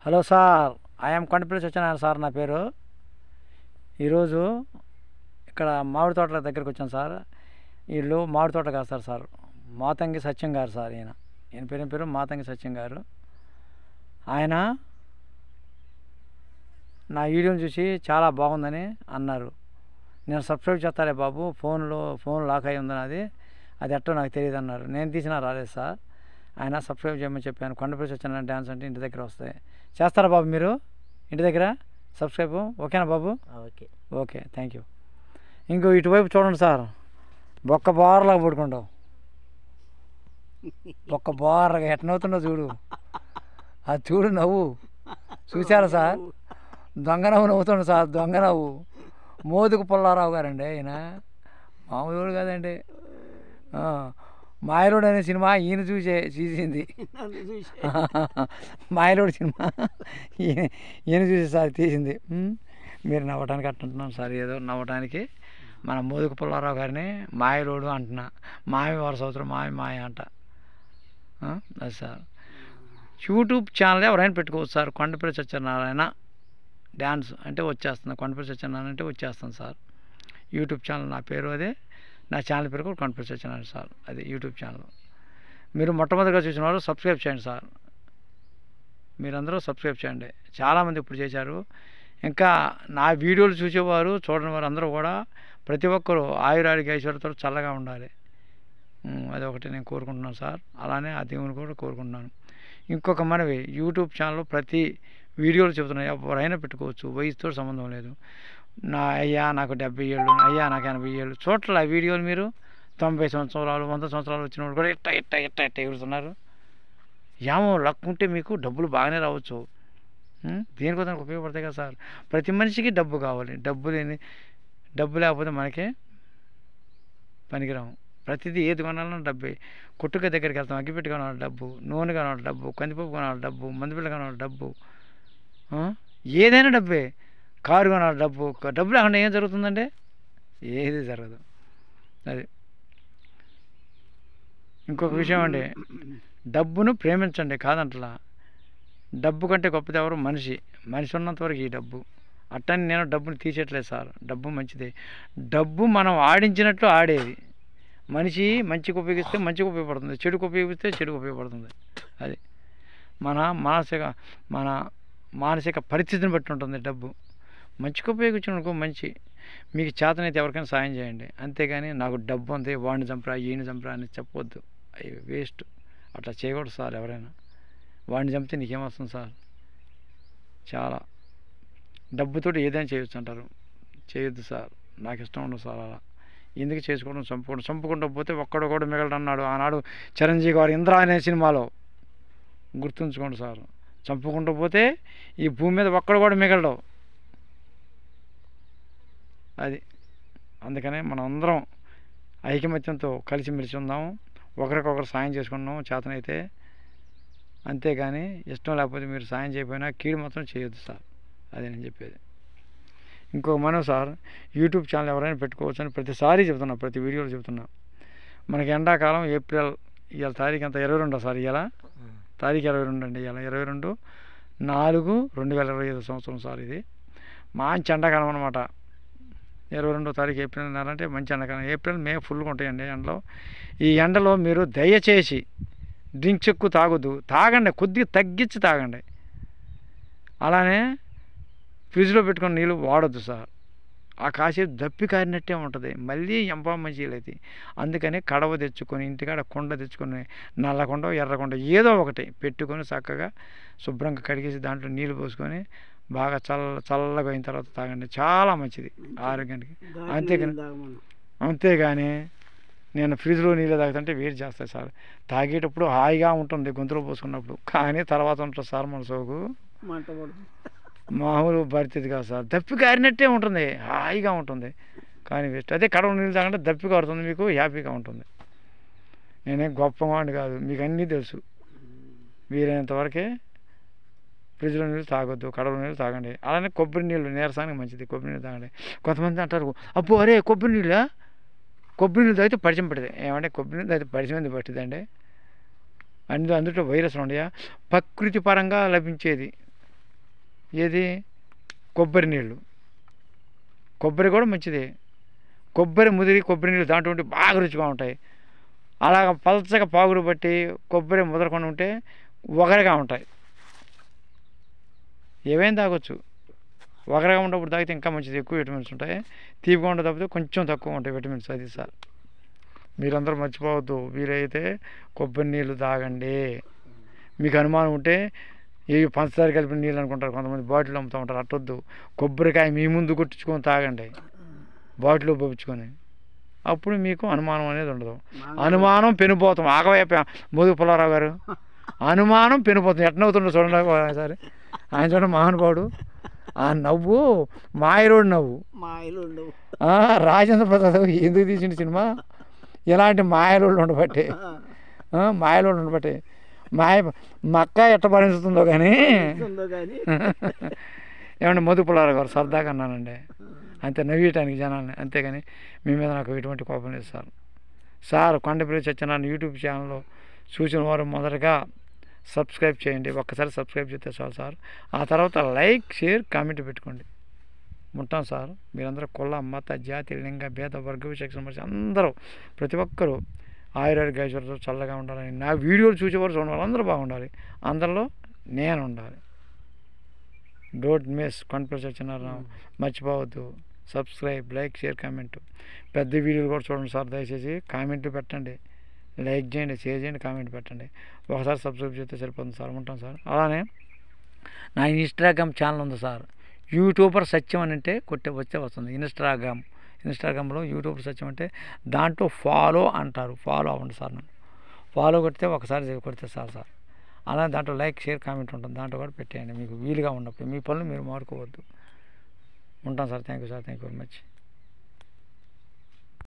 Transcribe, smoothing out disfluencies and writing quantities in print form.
Hello sir, I'm Kondapalli Satyanarayana sir నా పేరు. ఈరోజు ఇక్కడ మామిడి తోటల దగ్గరికి వచ్చాను సార్. వీళ్ళు మామిడి తోట కాస్తారు సార్. మాతంగి సత్యం గారు సార్. ఈయన పేరు మాతంగి సత్యం గారు. ఆయన నా వీడియోని చూసి చాలా బాగుందని అన్నారు. నేను సబ్స్క్రైబ్ చేస్తాలే బాబు, ఫోన్ లాక్ అయి ఉందని అది ఎట్టో నాకు తెలియదు అన్నారు. నేను తీసినా రాలేదు సార్. ఆయన సబ్స్క్రైబ్ చేయమని చెప్పాను. కొండపల్లి సత్యనారాయణ డ్యాన్స్ అంటే ఇంటి దగ్గర వస్తాయి. చేస్తారా బాబు మీరు ఇంటి దగ్గర సబ్స్క్రైబ్? ఓకేనా బాబు? Okay, thank you. ఇంకో ఇటువైపు చూడండి సార్, బొక్క బోర్లాగా పడుకుంటావు. బొక్క బోర్రగా ఎట్టనవుతుండో చూడు. అది చూడు, నవ్వు చూసారా సార్? దొంగ నవ్వు నవ్వుతుండు సార్, దొంగ నవ్వు. మోదుకు పుల్లారావు గారండి ఈయన, మామూలు కాదండి. మాయలోడు అనే సినిమా ఈయన చూసింది. మాయలోడు సినిమా ఈయన చూసి సార్ తీసింది. మీరు నవ్వటానికి అంటున్నాను సార్, ఏదో నవ్వటానికి. మన మోదుకు పుల్లారావు గారిని మాయలోడు అంటున్నా. మామి వరుస అవుతారు, మాయ అంట. అది సార్. యూట్యూబ్ ఛానల్ ఎవరైనా పెట్టుకోవచ్చు సార్. కొండపల్లి సత్యనారాయణ డ్యాన్స్ అంటే వచ్చేస్తుంది. కొండపల్లి సత్యనారాయణ అంటే వచ్చేస్తుంది సార్. యూట్యూబ్ ఛానల్ నా పేరు అదే. నా ఛానల్ పేరు కూడా కొండపల్లి సత్యనారాయణ సార్. అది యూట్యూబ్ ఛానల్. మీరు మొట్టమొదటిగా చూసిన వాళ్ళు సబ్స్క్రైబ్ చేయండి సార్. మీరందరూ సబ్స్క్రైబ్ చేయండి. చాలామంది ఇప్పుడు చేశారు. ఇంకా నా వీడియోలు చూసేవారు, చూడని వారు అందరూ కూడా ప్రతి ఒక్కరూ ఆయురాడికి ఐశ్వర్యతో చల్లగా ఉండాలి. అది ఒకటి నేను కోరుకుంటున్నాను సార్. అలానే ఆ దేవుని కూడా కోరుకుంటున్నాను. ఇంకొక మనవి, యూట్యూబ్ ఛానల్లో ప్రతి వీడియోలు చెబుతున్నాయి, ఎవరైనా పెట్టుకోవచ్చు, వయసుతో సంబంధం లేదు. అయ్యా నాకు 70 ఏళ్ళు, అయ్యా నాకు 80 ఏళ్ళు చోట్ల వీడియోలు మీరు 90 సంవత్సరాలు 100 సంవత్సరాలు వచ్చిన వాళ్ళు కూడా ఇట్ట ఎగురుతున్నారు. ఏమో లక్ ఉంటే మీకు డబ్బులు బాగానే రావచ్చు. దేనికోసం ఉపయోగపడతాయి కదా సార్. ప్రతి మనిషికి డబ్బు కావాలి. డబ్బు లేకపోతే మనకే పనికిరాము. ప్రతిదీ ఏది కొనాలన్నా డబ్బే. కొట్టుక దగ్గరికి వెళ్తాం, అగ్గిపెట్టి కొనాలి డబ్బు, నూనె కొనాలి డబ్బు, కందిపప్పు కొనాలి డబ్బు, మందుపిల్ల కొనాలి డబ్బు, ఏదైనా డబ్బే. కారు కొనాలి డబ్బు. డబ్బు లేకుండా ఏం జరుగుతుందంటే ఏది జరగదు. అది ఇంకొక విషయం అండి, డబ్బును ప్రేమించండి కాదంటలా. డబ్బు కంటే గొప్పది ఎవరు? మనిషి ఉన్నంతవరకు ఈ డబ్బు. అట్టని నేను డబ్బుని తీసేయట్లేదు సార్. డబ్బు మంచిదే. డబ్బు మనం ఆడించినట్లు ఆడేది. మనిషి మంచికి ఉపయోగిస్తే మంచిగా ఉపయోగపడుతుంది, చెడుకు ఉపయోగిస్తే చెడుకు ఉపయోగపడుతుంది. అది మన మానసిక పరిస్థితిని బట్టి ఉంటుంది డబ్బు. మంచికి ఉపయోగించుకో మంచి. మీకు చేతనైతే ఎవరికైనా సాయం చేయండి. అంతేగాని నాకు డబ్బు ఉంది, వాడిని చంపరా ఈయన చంపరా అని చెప్పొద్దు. అవి వేస్ట్. అట్లా చేయకూడదు సార్. ఎవరైనా వాడిని చంపితే నీకేమొస్తుంది సార్? చాలా డబ్బుతోటి ఏదైనా చేయొచ్చు అంటారు. చేయొద్దు సార్. నాకు ఇష్టం ఉండదు సార్ అలా. ఎందుకు చేసుకోవడం? చంపుకుంటూ పోతే ఒక్కడు కూడా మిగలడు అన్నాడు ఆనాడు చిరంజీవి గారు ఇంద్ర అనే సినిమాలో. గుర్తుంచుకోండి సార్. చంపుకుంటూ పోతే ఈ భూమి మీద ఒక్కడు కూడా మిగలడు. అది అందుకనే మనం అందరం ఐకమత్యంతో కలిసిమెలిసి ఉందాం, ఒకరికొకరు సాయం చేసుకుందాం చేతనైతే. అంతేగాని ఇష్టం లేకపోతే మీరు సాయం చేయకపోయినా కీడు మాత్రం చేయొద్దు సార్. అది నేను చెప్పేది. ఇంకొక మనం సార్, యూట్యూబ్ ఛానల్ ఎవరైనా పెట్టుకోవచ్చు అని ప్రతిసారి చెబుతున్నా, ప్రతి వీడియోలో చెబుతున్నా. మనకి ఎండాకాలం ఏప్రిల్, ఇవాళ తారీఖు అంతా 22 సార్. ఇవాళ తారీఖు 22 అండి. ఇవాళ 22/4/2025 సంవత్సరం సార్. ఇది మంచి ఎండాకాలం అనమాట. 22వ తారీఖు ఏప్రిల్ అంటే మంచి ఎండాకాలం. ఏప్రిల్ మే ఫుల్గా ఉంటాయండి ఎండలో. ఈ ఎండలో మీరు దయచేసి డ్రింక్స్ ఎక్కువ తాగొద్దు. తాగండి, కొద్దిగా తగ్గించి తాగండి. అలానే ఫ్రిడ్జ్లో పెట్టుకుని నీళ్ళు వాడొద్దు సార్. ఆ కాసేపు దప్పి కారినట్టే ఉంటుంది, మళ్ళీ ఎంపా మంచిగా అవుతాయి. అందుకని కడవ తెచ్చుకొని, ఇంటికాడ కుండ తెచ్చుకొని, నల్ల కుండ ఎర్ర కుండ ఏదో ఒకటి పెట్టుకొని చక్కగా శుభ్రంగా కడిగేసి దాంట్లో నీళ్ళు పోసుకొని బాగా చల్లగా అయిన తర్వాత తాగండి. చాలా మంచిది ఆరోగ్యానికి. అంతేగాని నేను ఫ్రిడ్జ్లో నీళ్ళు తాగుతుంటే వేడి చేస్తాయి సార్. తాగేటప్పుడు హాయిగా ఉంటుంది గొంతులో పోసుకున్నప్పుడు, కానీ తర్వాత ఉంటుంది సార్ మన సోకు మామూలు పరిస్థితి కాదు సార్. దప్పి కారినట్టే ఉంటుంది, హాయిగా ఉంటుంది, కానీ వేస్ట్. అదే కడవ నీళ్ళు తాగంటే దప్పి కారుతుంది, మీకు హ్యాపీగా ఉంటుంది. నేనేం గొప్పవాడిని కాదు, మీకు అన్నీ తెలుసు. వీలైనంతవరకే ఫ్రిడ్జ్లో నీళ్ళు తాగొద్దు, కడవ నీళ్ళు తాగండి. అలానే కొబ్బరి నీళ్ళు నీరసానికి మంచిది, కొబ్బరి నీళ్ళు తాగండి. కొంతమంది అంటారు, అబ్బో అరే కొబ్బరి నీళ్ళు తాగితే పరిచయం పడుతుంది. ఏమంటే కొబ్బరి నీళ్ళు తాగితే పరిచయం ఎందుకు పట్టిందండి? అందులో వైరస్లు ఉండయా? ప్రకృతి పరంగా లభించేది ఏది కొబ్బరి నీళ్ళు, కొబ్బరి కూడా మంచిది. కొబ్బరి ముదిరి కొబ్బరి నీళ్ళు దాంట్లో ఉంటే బాగా రుచిగా ఉంటాయి. అలాగ పలచగా పాగుడు బట్టి కొబ్బరి ముదరకుండా ఉంటే వగరగా ఉంటాయి. ఏవైనా తాగొచ్చు. వగరగా ఉన్నప్పుడు తాగితే ఇంకా మంచిది, ఎక్కువ విటమిన్స్ ఉంటాయి. తీపిగా ఉండే తప్పితే కొంచెం తక్కువ ఉంటాయి విటమిన్స్. అది సార్ మీరందరూ మర్చిపోవద్దు, వీలైతే కొబ్బరి నీళ్ళు తాగండి. మీకు అనుమానం ఉంటే ఇవి పంచదార కలిపిన నీళ్ళు అనుకుంటారు కొంతమంది, బాటిల్ అమ్ముతూ ఉంటారు. అట్టొద్దు, కొబ్బరికాయ మీ ముందు కొట్టించుకొని తాగండి, బాటిల్లో పంపించుకొని. అప్పుడు మీకు అనుమానం అనేది ఉండదు. అనుమానం పెనుపోతాం. ఆగవైపు మోదుగు పుల్లారావు గారు అనుమానం పెనుపోతాం. ఎట్నవుతుండో చూడండి సరే. ఆయన చూడండి మహానుభావుడు. ఆ నవ్వు మాయలోడు నవ్వు. రాజేంద్ర ప్రసాద్ ఎందుకు తీసిన సినిమా ఇలాంటి మాయలోళ్ళు ఉండబట్టే, మాయలోళ్ళు ఉండబట్టే. మా అక్క ఎట్ట భరించుతుందో కానీ ఏమంటే మోదుగు పుల్లారావు గారు సరదాగా అన్నానండి, అంతే, నవ్వేయటానికి జనాన్ని, అంతేగాని మీ మీద నాకు ఎటువంటి కోపం లేదు sir. Sir Kondapalli Satyanarayana YouTube ఛానల్లో చూసిన వారు మొదటగా సబ్స్క్రైబ్ చేయండి. ఒక్కసారి సబ్స్క్రైబ్ చేస్తే చాలు సార్. ఆ తర్వాత లైక్, షేర్, కామెంట్ పెట్టుకోండి. ఉంటాం సార్. మీరందరూ కుల, మత, జాతి, లింగ, భేద, వర్గ విచక్షణ మనిషి అందరూ ప్రతి ఒక్కరూ ఆయురారోగ్యాలతో చల్లగా ఉండాలని, నా వీడియోలు చూసేవారు చూడండి వాళ్ళందరూ బాగుండాలి, అందరిలో నేను ఉండాలి. Don't miss Kondapalli Satyanarayana. మర్చిపోవద్దు, సబ్స్క్రైబ్, లైక్, షేర్, కామెంట్. పెద్ద వీడియోలు కూడా చూడండి సార్, దయచేసి కామెంట్లు పెట్టండి, లైక్ చేయండి, షేర్ చేయండి, కామెంట్ పెట్టండి. ఒకసారి సబ్స్క్రైబ్ చేస్తే సరిపోతుంది సార్. ఉంటాం సార్. అలానే నా ఇన్స్టాగ్రామ్ ఛానల్ ఉంది సార్, యూట్యూబర్ సత్యం అని అంటే వచ్చే వస్తుంది. ఇన్స్టాగ్రామ్లో యూట్యూబర్ సత్యం అంటే దాంట్లో ఫాలో అంటారు, ఫాలో అవ్వండి సార్. నన్ను ఫాలో కొడితే ఒకసారి కొడితే సార్. అలా దాంట్లో లైక్, షేర్, కామెంట్ ఉంటుంది, దాంట్లో కూడా పెట్టేయండి మీకు వీలుగా ఉన్నప్పుడు. మీ పనులు మీరు మారుకోవద్దు. ఉంటాం sir. Thank you sir. Thank you very much.